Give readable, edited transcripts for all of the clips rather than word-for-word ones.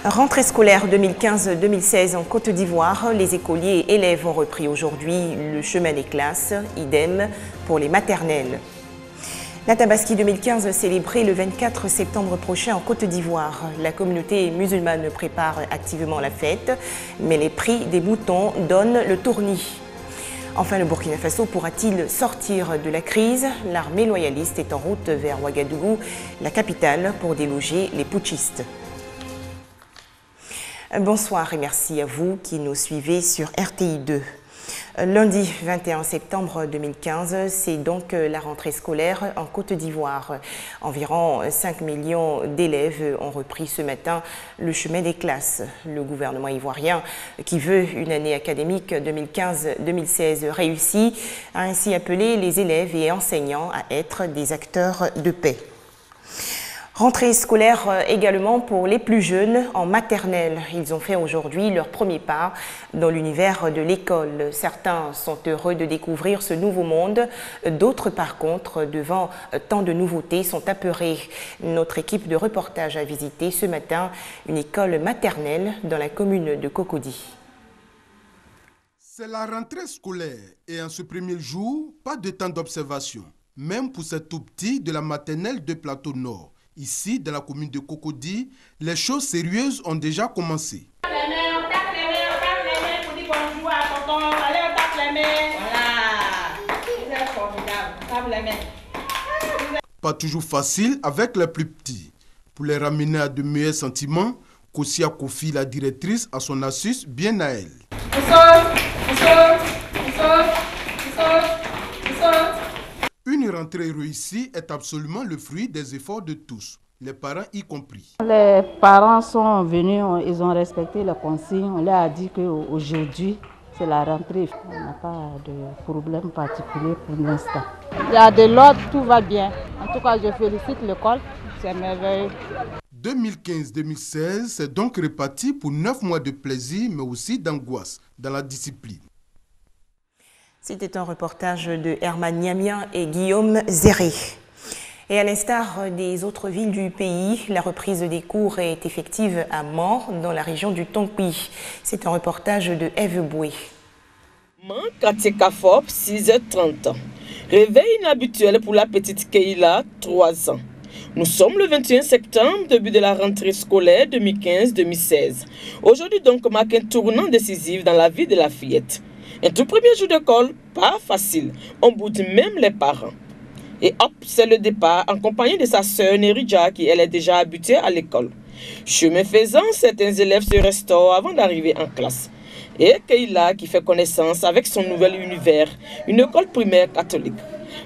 Rentrée scolaire 2015-2016 en Côte d'Ivoire, les écoliers et élèves ont repris aujourd'hui le chemin des classes, idem pour les maternelles. La Tabaski 2015 célébrée le 24 septembre prochain en Côte d'Ivoire. La communauté musulmane prépare activement la fête, mais les prix des moutons donnent le tournis. Enfin, le Burkina Faso pourra-t-il sortir de la crise? L'armée loyaliste est en route vers Ouagadougou, la capitale, pour déloger les putschistes. Bonsoir et merci à vous qui nous suivez sur RTI2. Lundi 21 septembre 2015, c'est donc la rentrée scolaire en Côte d'Ivoire. Environ 5 millions d'élèves ont repris ce matin le chemin des classes. Le gouvernement ivoirien, qui veut une année académique 2015-2016 réussie, a ainsi appelé les élèves et enseignants à être des acteurs de paix. Rentrée scolaire également pour les plus jeunes en maternelle. Ils ont fait aujourd'hui leur premier pas dans l'univers de l'école. Certains sont heureux de découvrir ce nouveau monde. D'autres, par contre, devant tant de nouveautés, sont apeurés. Notre équipe de reportage a visité ce matin une école maternelle dans la commune de Cocody. C'est la rentrée scolaire et en ce premier jour, pas de temps d'observation. Même pour ces tout petits de la maternelle de Plateau Nord. Ici, dans la commune de Cocody, les choses sérieuses ont déjà commencé. Pas toujours facile avec les plus petits. Pour les ramener à de meilleurs sentiments, Kossia confie la directrice à son astuce bien à elle. Une rentrée réussie est absolument le fruit des efforts de tous, les parents y compris. Les parents sont venus, ils ont respecté les consignes. On leur a dit qu'aujourd'hui, c'est la rentrée. On n'a pas de problème particulier pour l'instant. Il y a de l'ordre, tout va bien. En tout cas, je félicite l'école, c'est merveilleux. 2015-2016, c'est donc réparti pour 9 mois de plaisir, mais aussi d'angoisse dans la discipline. C'était un reportage de Herman Niamien et Guillaume Zéré. Et à l'instar des autres villes du pays, la reprise des cours est effective à Mans, dans la région du Tonpi. C'est un reportage de Eve Boué. Mans, quartier Kafop, 6h30. Réveil inhabituel pour la petite Keila, 3 ans. Nous sommes le 21 septembre, début de la rentrée scolaire 2015-2016. Aujourd'hui donc marque un tournant décisif dans la vie de la fillette. Un tout premier jour d'école, pas facile. On boude même les parents. Et hop, c'est le départ en compagnie de sa sœur Neridja qui elle est déjà habituée à l'école. Chemin faisant, certains élèves se restaurent avant d'arriver en classe. Et Keila qui fait connaissance avec son nouvel univers, une école primaire catholique.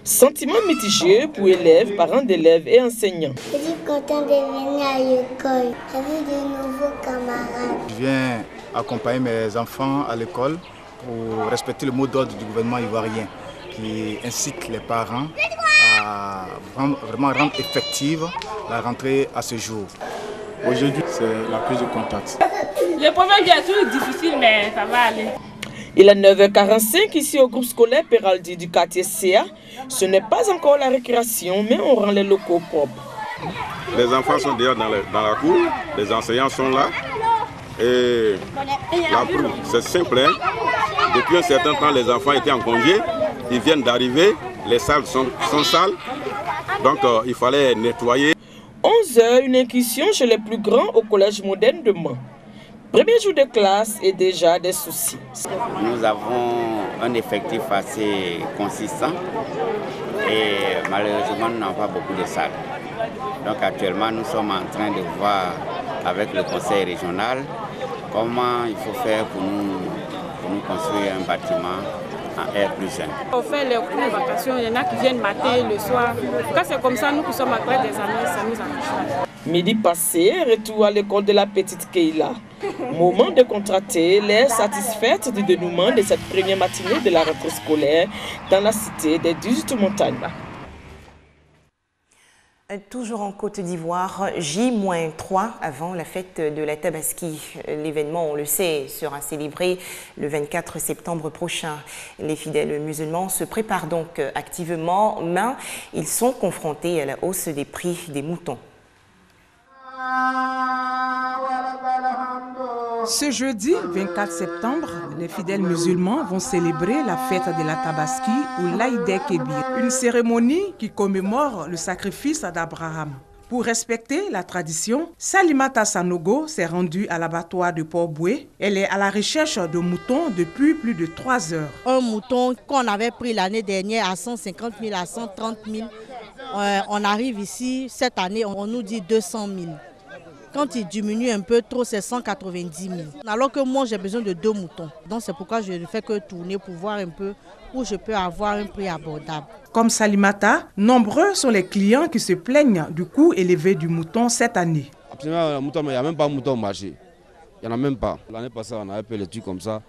Sentiment mitigé pour élèves, parents d'élèves et enseignants. Je suis content de venir à l'école. J'ai vu de nouveaux camarades. Je viens accompagner mes enfants à l'école pour respecter le mot d'ordre du gouvernement ivoirien qui incite les parents à vraiment rendre effective la rentrée à ce jour. Aujourd'hui, c'est la prise de contact. Le premier jour est toujours difficile, mais ça va aller. Il est 9h45 ici au groupe scolaire Peraldi du quartier CA. Ce n'est pas encore la récréation, mais on rend les locaux propres. Les enfants sont dehors dans la cour, les enseignants sont là. Et c'est simple, hein? Depuis un certain temps, les enfants étaient en congé, ils viennent d'arriver, les salles sont sales, donc il fallait nettoyer. 11h, une incursion chez les plus grands au collège moderne de Mans. Premier jour de classe et déjà des soucis. Nous avons un effectif assez consistant et malheureusement nous n'avons pas beaucoup de salles. Donc actuellement nous sommes en train de voir avec le conseil régional comment il faut faire pour nous construire un bâtiment en R+1. On fait les cours de vacation, il y en a qui viennent matin, le soir. Quand c'est comme ça, nous qui sommes après des années, ça nous empêche. Midi passé, retour à l'école de la petite Keila. Moment de contracter, l'air satisfaite du dénouement de cette première matinée de la rentrée scolaire dans la cité des 18 montagnes. Toujours en Côte d'Ivoire, J-3 avant la fête de la Tabaski. L'événement, on le sait, sera célébré le 24 septembre prochain. Les fidèles musulmans se préparent donc activement, mais ils sont confrontés à la hausse des prix des moutons. Ce jeudi 24 septembre, les fidèles musulmans vont célébrer la fête de la Tabaski ou l'Aïd el-Kébir, une cérémonie qui commémore le sacrifice d'Abraham. Pour respecter la tradition, Salimata Sanogo s'est rendue à l'abattoir de Port-Boué. Elle est à la recherche de moutons depuis plus de 3 heures. Un mouton qu'on avait pris l'année dernière à 150 000, à 130 000, on arrive ici, cette année, on nous dit 200 000. Quand il diminue un peu trop, c'est 190 000. Alors que moi, j'ai besoin de 2 moutons. Donc c'est pourquoi je ne fais que tourner pour voir un peu où je peux avoir un prix abordable. Comme Salimata, nombreux sont les clients qui se plaignent du coût élevé du mouton cette année. Absolument, le mouton, mais il n'y a même pas de mouton au marché. Il n'y en a même pas. L'année passée, on avait payé les trucs comme ça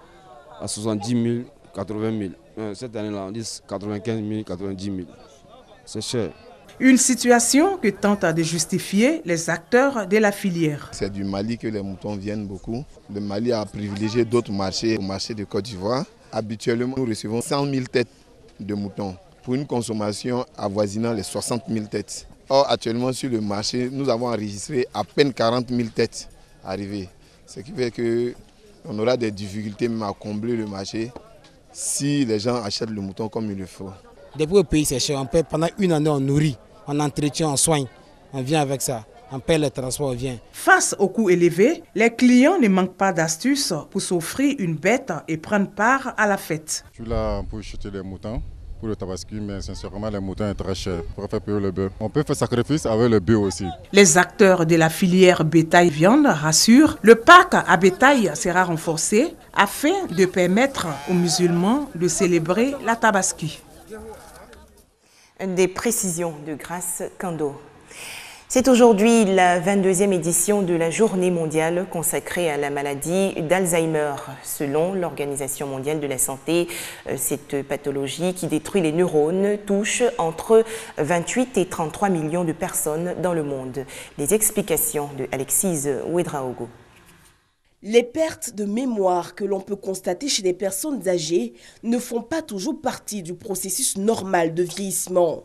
à 70 000, 80 000. Cette année-là, on dit 95 000, 90 000. C'est cher. Une situation que tentent de justifier les acteurs de la filière. C'est du Mali que les moutons viennent beaucoup. Le Mali a privilégié d'autres marchés, au marché de Côte d'Ivoire. Habituellement, nous recevons 100 000 têtes de moutons pour une consommation avoisinant les 60 000 têtes. Or, actuellement, sur le marché, nous avons enregistré à peine 40 000 têtes arrivées. Ce qui fait qu'on aura des difficultés même à combler le marché si les gens achètent le mouton comme il le faut. Depuis le pays, c'est cher. On paie pendant une année, on nourrit, on entretient, on soigne. On vient avec ça. On paie le transport, on vient. Face au coût élevé, les clients ne manquent pas d'astuces pour s'offrir une bête et prendre part à la fête. Je suis là pour acheter les moutons pour le tabaski, mais sincèrement, les moutons sont très chers. Pour faire payer le bœuf. On peut faire sacrifice avec le bœuf aussi. Les acteurs de la filière bétail-viande rassurent, le parc à bétail sera renforcé afin de permettre aux musulmans de célébrer la tabaski. Des précisions de Grace Kando. C'est aujourd'hui la 22e édition de la journée mondiale consacrée à la maladie d'Alzheimer. Selon l'Organisation mondiale de la santé, cette pathologie qui détruit les neurones touche entre 28 et 33 millions de personnes dans le monde. Les explications de Alexis Ouedraogo. Les pertes de mémoire que l'on peut constater chez les personnes âgées ne font pas toujours partie du processus normal de vieillissement.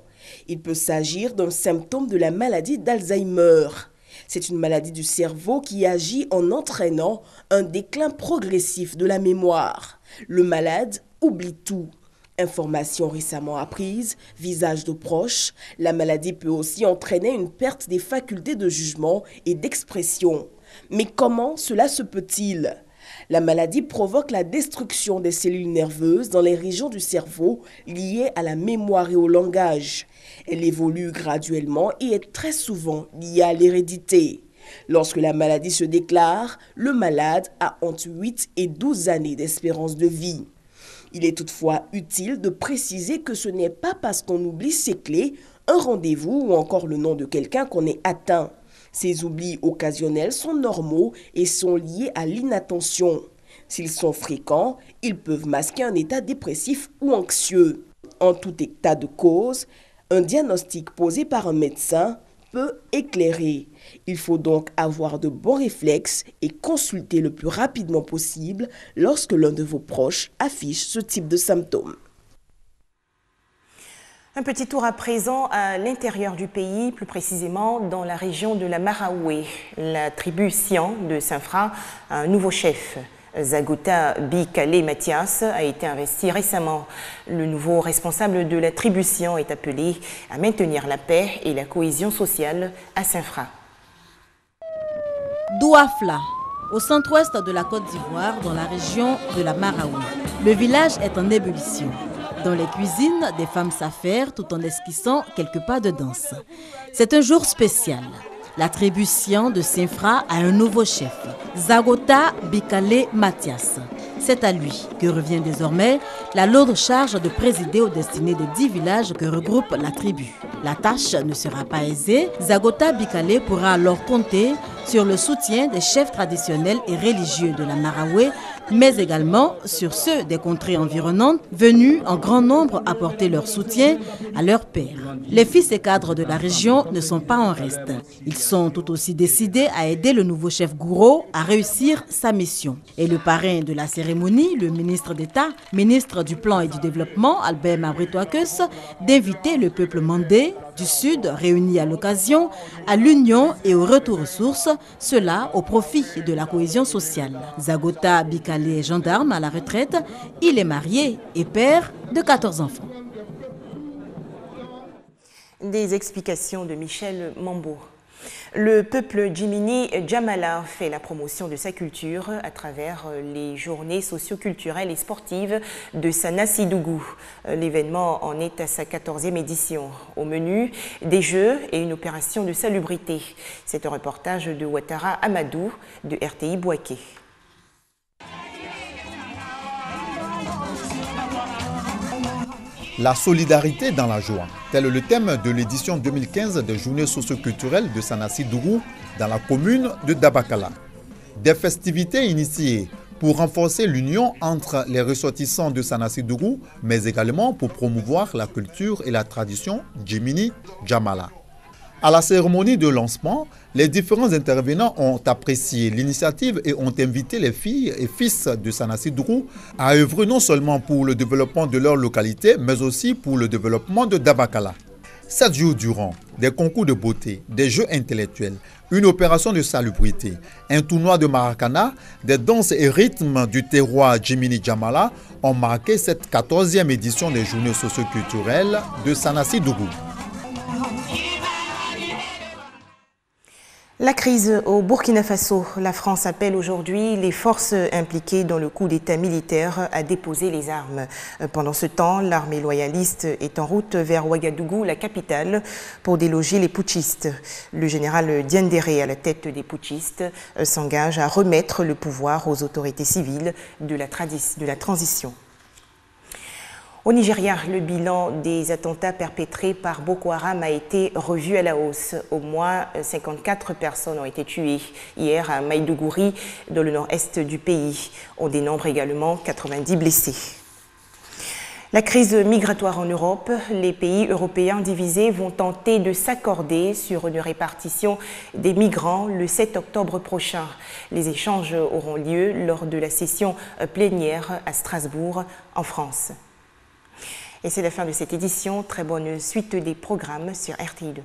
Il peut s'agir d'un symptôme de la maladie d'Alzheimer. C'est une maladie du cerveau qui agit en entraînant un déclin progressif de la mémoire. Le malade oublie tout. Informations récemment apprises, visage de proches, la maladie peut aussi entraîner une perte des facultés de jugement et d'expression. Mais comment cela se peut-il? La maladie provoque la destruction des cellules nerveuses dans les régions du cerveau liées à la mémoire et au langage. Elle évolue graduellement et est très souvent liée à l'hérédité. Lorsque la maladie se déclare, le malade a entre 8 et 12 années d'espérance de vie. Il est toutefois utile de préciser que ce n'est pas parce qu'on oublie ses clés, un rendez-vous ou encore le nom de quelqu'un qu'on est atteint. Ces oublis occasionnels sont normaux et sont liés à l'inattention. S'ils sont fréquents, ils peuvent masquer un état dépressif ou anxieux. En tout état de cause, un diagnostic posé par un médecin peut éclairer. Il faut donc avoir de bons réflexes et consulter le plus rapidement possible lorsque l'un de vos proches affiche ce type de symptômes. Un petit tour à présent à l'intérieur du pays, plus précisément dans la région de la Maraoué. La tribu Sian de Saint-Fra a un nouveau chef. Zagota Bikale Mathias a été investi récemment. Le nouveau responsable de la tribu Sian est appelé à maintenir la paix et la cohésion sociale à Saint-Fra. Douafla, au centre-ouest de la Côte d'Ivoire, dans la région de la Maraoué. Le village est en ébullition. Dans les cuisines, des femmes s'affairent tout en esquissant quelques pas de danse. C'est un jour spécial. La tribu Sian de Saint-Fra a un nouveau chef, Zagota Bikale Mathias. C'est à lui que revient désormais la lourde charge de présider aux destinées des 10 villages que regroupe la tribu. La tâche ne sera pas aisée. Zagota Bikale pourra alors compter sur le soutien des chefs traditionnels et religieux de la Maraoué, mais également sur ceux des contrées environnantes venus en grand nombre apporter leur soutien à leur père. Les fils et cadres de la région ne sont pas en reste. Ils sont tout aussi décidés à aider le nouveau chef Gouro à réussir sa mission. Et le parrain de la cérémonie, le ministre d'État, ministre du Plan et du Développement, Albert Mabritoakes, d'inviter le peuple mandé du Sud réunis à l'occasion, à l'union et au retour aux sources, cela au profit de la cohésion sociale. Zagota Bikale est gendarme à la retraite, il est marié et père de 14 enfants. Des explications de Michel Mambo. Le peuple Jimini Djamala fait la promotion de sa culture à travers les journées socio-culturelles et sportives de Sanassi-Dougou. L'événement en est à sa 14e édition. Au menu, des jeux et une opération de salubrité. C'est un reportage de Ouattara Amadou de RTI Bouaké. La solidarité dans la joie, tel est le thème de l'édition 2015 des journées socioculturelles de Sanassi-Dougou dans la commune de Dabakala. Des festivités initiées pour renforcer l'union entre les ressortissants de Sanassi-Dougou, mais également pour promouvoir la culture et la tradition Jimini Djamala. À la cérémonie de lancement, les différents intervenants ont apprécié l'initiative et ont invité les filles et fils de Sanassi-Dougou à œuvrer non seulement pour le développement de leur localité, mais aussi pour le développement de Dabakala. 7 jours durant, des concours de beauté, des jeux intellectuels, une opération de salubrité, un tournoi de maracana, des danses et rythmes du terroir Jimini Djamala ont marqué cette 14e édition des journées socioculturelles de Sanassi-Dougou. La crise au Burkina Faso. La France appelle aujourd'hui les forces impliquées dans le coup d'État militaire à déposer les armes. Pendant ce temps, l'armée loyaliste est en route vers Ouagadougou, la capitale, pour déloger les putschistes. Le général Diendéré, à la tête des putschistes, s'engage à remettre le pouvoir aux autorités civiles de la transition. Au Nigeria, le bilan des attentats perpétrés par Boko Haram a été revu à la hausse. Au moins 54 personnes ont été tuées hier à Maïdougouri, dans le nord-est du pays. On dénombre également 90 blessés. La crise migratoire en Europe, les pays européens divisés vont tenter de s'accorder sur une répartition des migrants le 7 octobre prochain. Les échanges auront lieu lors de la session plénière à Strasbourg, en France. Et c'est la fin de cette édition. Très bonne suite des programmes sur RTI2.